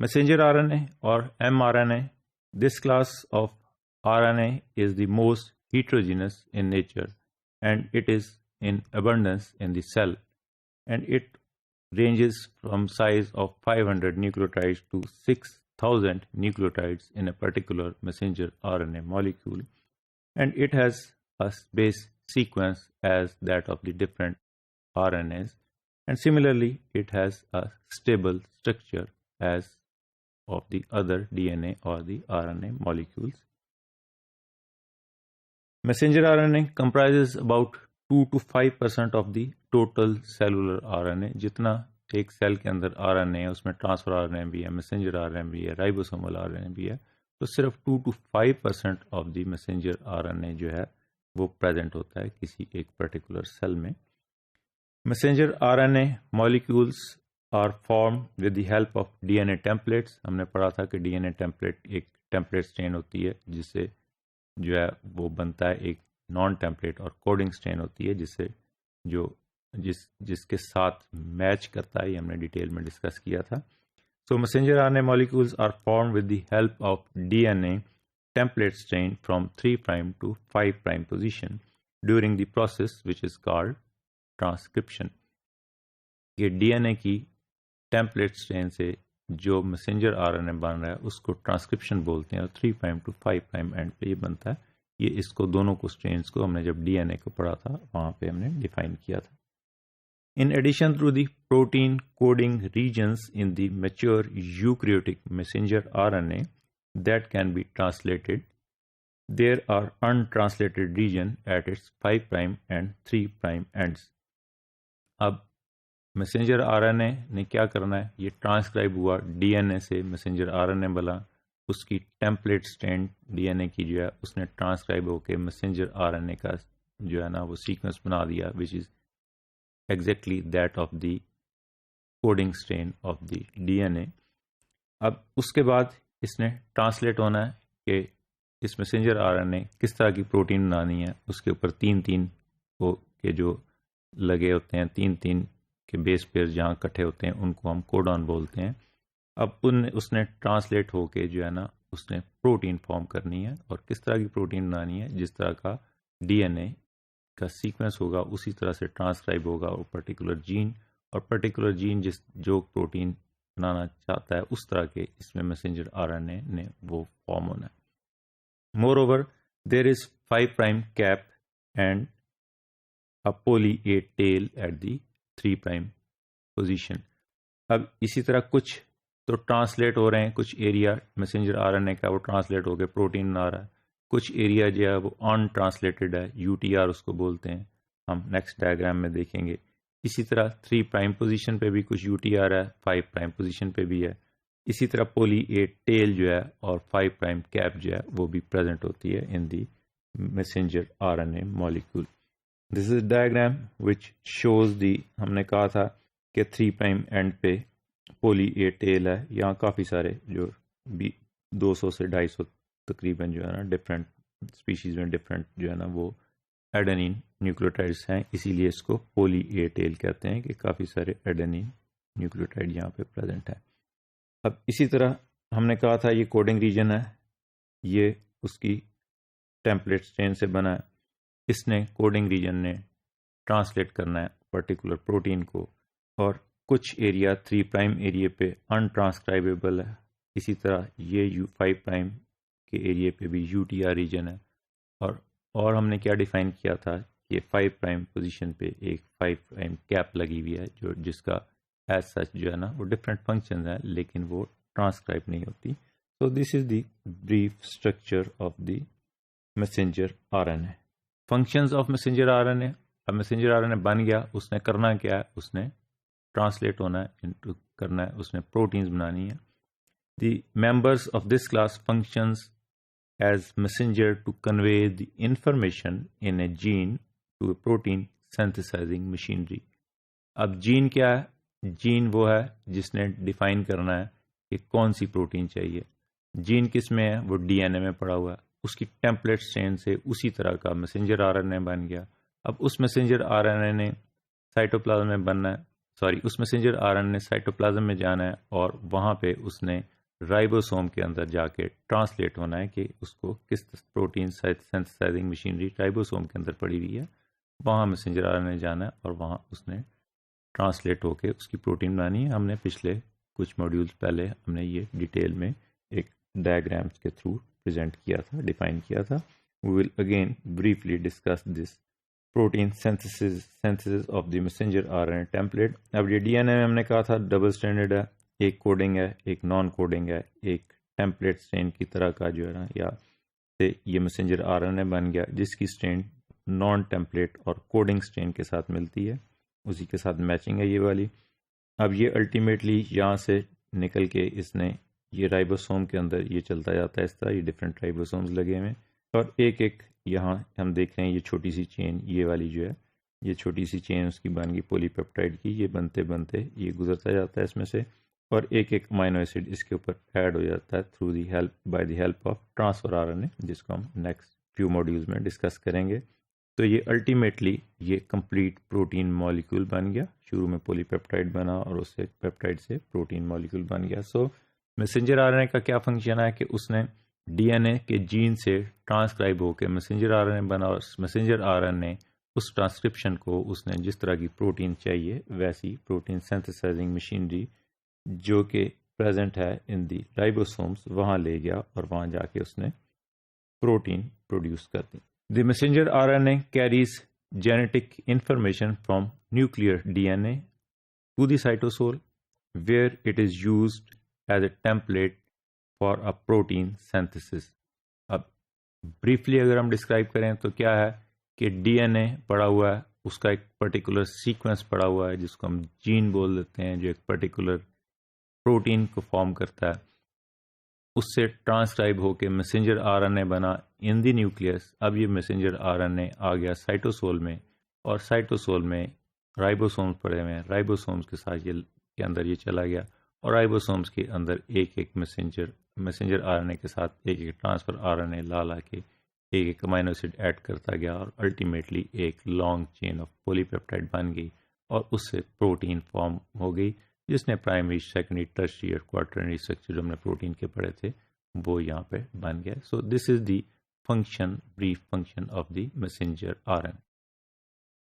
Messenger RNA or mRNA, this class of RNA is the most heterogeneous in nature and it is in abundance in the cell, and it ranges from size of 500 nucleotides to 6,000 nucleotides in a particular messenger RNA molecule, and it has a base sequence as that of the different RNAs, and similarly it has a stable structure as of the other DNA or the RNA molecules. Messenger RNA comprises about 2 to 5% of the total cellular RNA. جتنا ایک cell کے اندر RNA ہے اس میں transfer RNA بھی ہے, messenger RNA بھی ہے, رائبوسومل RNA بھی ہے, تو صرف 2 to 5% of the messenger RNA جو ہے وہ پریزنٹ ہوتا ہے کسی ایک پرٹیکولر سیل میں. Messenger RNA molecules are formed with the help of DNA templates. ہم نے پڑھا تھا کہ DNA template ایک ٹیمپلیٹ اسٹین ہوتی ہے جس سے جو ہے وہ بنتا ہے ایک نان ٹیمپلیٹ, اور کوڈنگ اسٹین ہوتی ہے جس سے جو جس کے ساتھ میچ کرتا ہے, یہ ہم نے ڈیٹیل میں ڈسکس کیا تھا. سو messenger RNA molecules are formed with the help of DNA template strain from 3' to 5' position during the process which is called transcription. یہ DNA کی ٹیمپلیٹ اسٹین سے جو messenger RNA بن رہا ہے اس کو ٹرانسکرپشن بولتے ہیں, اور 3' to 5' اینڈ پہ یہ بنتا ہے. یہ اس کو دونوں کو اسٹرینس کو ہم نے جب DNA کو پڑھا تھا وہاں پہ ہم نے ڈیفائن کیا تھا. In addition to the protein coding regions in the mature eukaryotic messenger RNA that can be translated, there are untranslated regions at its 5' and 3' ends. اب messenger RNA نے کیا کرنا ہے, یہ ٹرانسکرائب ہوا DNA سے messenger RNA بنا, اس کی ٹیمپلیٹ اسٹینڈ DNA کی جو ہے اس نے ٹرانسکرائب ہو کے messenger RNA کا جو ہے نا وہ سیکوینس بنا دیا which is exactly that of the coding strain of the DNA. اب اس کے بعد اس نے ٹرانسلیٹ ہونا ہے کہ اس messenger RNA کس طرح کی پروٹین بنانی ہے. اس کے اوپر 3 کو کے جو لگے ہوتے ہیں, 3 کے بیس پیئر جہاں کٹھے ہوتے ہیں ان کو ہم کوڈون بولتے ہیں. اب اس نے ٹرانسلیٹ ہو کے جو ہے نا اس نے پروٹین فارم کرنی ہے, اور کس طرح کی پروٹین بنانی ہے, جس طرح کا DNA کا سیکوینس ہوگا اسی طرح سے ٹرانسکرائب ہوگا وہ پرٹیکولر جین, اور پرٹیکولر جین جو پروٹین بنانا چاہتا ہے اس طرح کے اس میں messenger RNA نے وہ فارم ہونا ہے. More over there is 5' cap and a poly A tail at the 3' position. اب اسی طرح کچھ تو ٹرانسلیٹ ہو رہے ہیں, کچھ ایریا messenger RNA کا وہ ٹرانسلیٹ ہو کے پروٹین بنا رہا ہے, کچھ ایریا جو ہے وہ ان ٹرانسلیٹڈ ہے, UTR اس کو بولتے ہیں, ہم نیکسٹ ڈائیگرام میں دیکھیں گے. اسی طرح 3' پوزیشن پہ بھی کچھ UTR ہے, 5' پوزیشن پہ بھی ہے. اسی طرح پولی اے ٹیل جو ہے اور 5' کیپ جو ہے وہ بھی پریزنٹ ہوتی ہے ان دی messenger RNA molecule. This is a diagram which shows the ہم نے کہا تھا کہ 3' اینڈ پہ پولی اے ٹیل ہے. یہاں کافی سارے جو 200 سے 250 تقریباً جو ہے نا ڈفرینٹ اسپیشیز میں ڈفرینٹ جو ہے نا وہ ایڈینین نیوکلیوٹائڈس ہیں, اسی لیے اس کو پولی اے ٹیل کہتے ہیں کہ کافی سارے ایڈینین نیوکلیوٹائڈ یہاں پہ پریزنٹ ہے. اب اسی طرح ہم نے کہا تھا یہ کوڈنگ ریجن ہے, یہ اس کی ٹیمپلیٹ اسٹین سے بنا ہے. اس نے کوڈنگ ریجن نے ٹرانسلیٹ کرنا ہے پرٹیکولر پروٹین کو, اور کچھ ایریا 3' ایریا پہ ان ٹرانسکرائبیبل ہے. اسی طرح یہ 5' کے ایریا پہ بھی UTR ریجن ہے, اور ہم نے کیا ڈیفائن کیا تھا کہ 5' پوزیشن پہ ایک 5' کیپ لگی ہوئی ہے جو جس کا ایز سچ جو ہے نا وہ ڈفرینٹ فنکشنز ہیں لیکن وہ ٹرانسکرائب نہیں ہوتی. So this is the brief structure of the messenger RNA. Functions of messenger RNA. اب messenger RNA بن گیا, اس نے کرنا کیا ہے, اس نے ٹرانسلیٹ ہونا ہے انٹو کرنا ہے, اس نے پروٹینز بنانی ہے. The members of this class functions as messenger to convey the information in a gene to a protein synthesizing machinery. اب جین کیا ہے, جین وہ ہے جس نے ڈیفائن کرنا ہے کہ کون سی پروٹین چاہیے. جین کس میں ہے, وہ DNA میں پڑا ہوا ہے. اس کی ٹیمپلیٹ چین سے اسی طرح کا messenger RNA بن گیا. اب اس messenger RNA نے سائٹوپلازم میں بننا ہے, اس میسنجر آر این نے سائٹوپلازم میں جانا ہے اور وہاں پہ اس نے رائبوسوم کے اندر جا کے ٹرانسلیٹ ہونا ہے کہ اس کو کس پروٹین سینتھسائزنگ مشینری رائبوسوم کے اندر پڑی ہوئی ہے، وہاں میسنجر آر این نے جانا ہے اور وہاں اس نے ٹرانسلیٹ ہو کے اس کی پروٹین بنانی ہے۔ ہم نے پچھلے کچھ ماڈیولز پہلے ہم نے یہ ڈیٹیل میں ایک ڈائیگرامس کے تھرو پریزنٹ کیا تھا، ڈیفائن کیا تھا۔ We will again briefly discuss this protein synthesis of the messenger RNA template۔ اب یہ ڈی این اے میں ہم نے کہا تھا ڈبل سٹینڈرڈ ہے، ایک کوڈنگ ہے ایک نان کوڈنگ ہے، ایک ٹیمپلیٹ سٹرین کی طرح کا جو ہے نا، یا سے یہ میسنجر آر این اے بن گیا جس کی سٹرین نان ٹیمپلیٹ اور کوڈنگ سٹرین کے ساتھ ملتی ہے، اسی کے ساتھ میچنگ ہے یہ والی۔ اب یہ الٹیمیٹلی یہاں سے نکل کے اس نے یہ رائبوسوم کے اندر یہ چلتا جاتا ہے اس طرح، یہ ڈفرینٹ رائبوسومز لگے ہوئے، اور ایک ایک یہاں ہم دیکھ رہے ہیں یہ چھوٹی سی چین، یہ والی جو ہے یہ چھوٹی سی چین اس کی بن گئی پولی پیپٹائڈ کی، یہ بنتے بنتے یہ گزرتا جاتا ہے اس میں سے، اور ایک ایک امینو ایسڈ اس کے اوپر ایڈ ہو جاتا ہے through the help by the help of transfer R N A, جس کو ہم نیکسٹ فیو ماڈیولز میں ڈسکس کریں گے۔ تو یہ الٹیمیٹلی یہ کمپلیٹ پروٹین مالیکول بن گیا، شروع میں پولی پیپٹائڈ بنا اور اس سے پیپٹائڈ سے پروٹین مالیکول بن گیا۔ سو میسنجر آر این اے کا کیا فنکشن ہے کہ اس نے ڈی این اے کے جین سے ٹرانسکرائب ہو کے میسنجر آر این اے بنا، اور میسنجر آر این اے اس ٹرانسکرپشن کو اس نے جس طرح کی پروٹین چاہیے ویسی پروٹین سینتھسائزنگ مشینری جو کہ پریزنٹ ہے ان دی رائبوسومز وہاں لے گیا اور وہاں جا کے اس نے پروٹین پروڈیوس کر دی۔ The messenger R N A carries genetic information from nuclear D N A to the cytosol where it is used as a template for a protein synthesis. اب بریفلی اگر ہم ڈسکرائب کریں تو کیا ہے کہ ڈی این اے پڑا ہوا ہے، اس کا ایک پرٹیکولر سیکوینس پڑا ہوا ہے جس کو ہم جین بول دیتے ہیں، جو ایک پرٹیکولر پروٹین کو فارم کرتا ہے، اس سے ٹرانسکرائب ہو کے میسنجر آر این اے بنا ان دی نیوکلیس۔ اب یہ میسنجر آر این اے آ گیا سائٹوسول میں، اور سائٹوسول میں رائبوسومز پڑے ہوئے ہیں، رائبوسومز کے ساتھ یہ کے اندر یہ چلا گیا، اور رائبوسومز کے اندر ایک ایک میسنجر آر این اے کے ساتھ ایک ایک ٹرانسفر آر این اے لا کے ایک ایک امینو ایسڈ ایڈ کرتا گیا، اور الٹیمیٹلی ایک long chain of polypeptide بن گئی، اور اس سے پروٹین فارم ہو گئی جس نے پرائمری سیکنڈری ٹرشری اور کوارٹرنری اسٹرکچر جو ہم نے پروٹین کے پڑھے تھے وہ یہاں پہ بن گیا۔ So this is the function, brief function of the messenger R N a.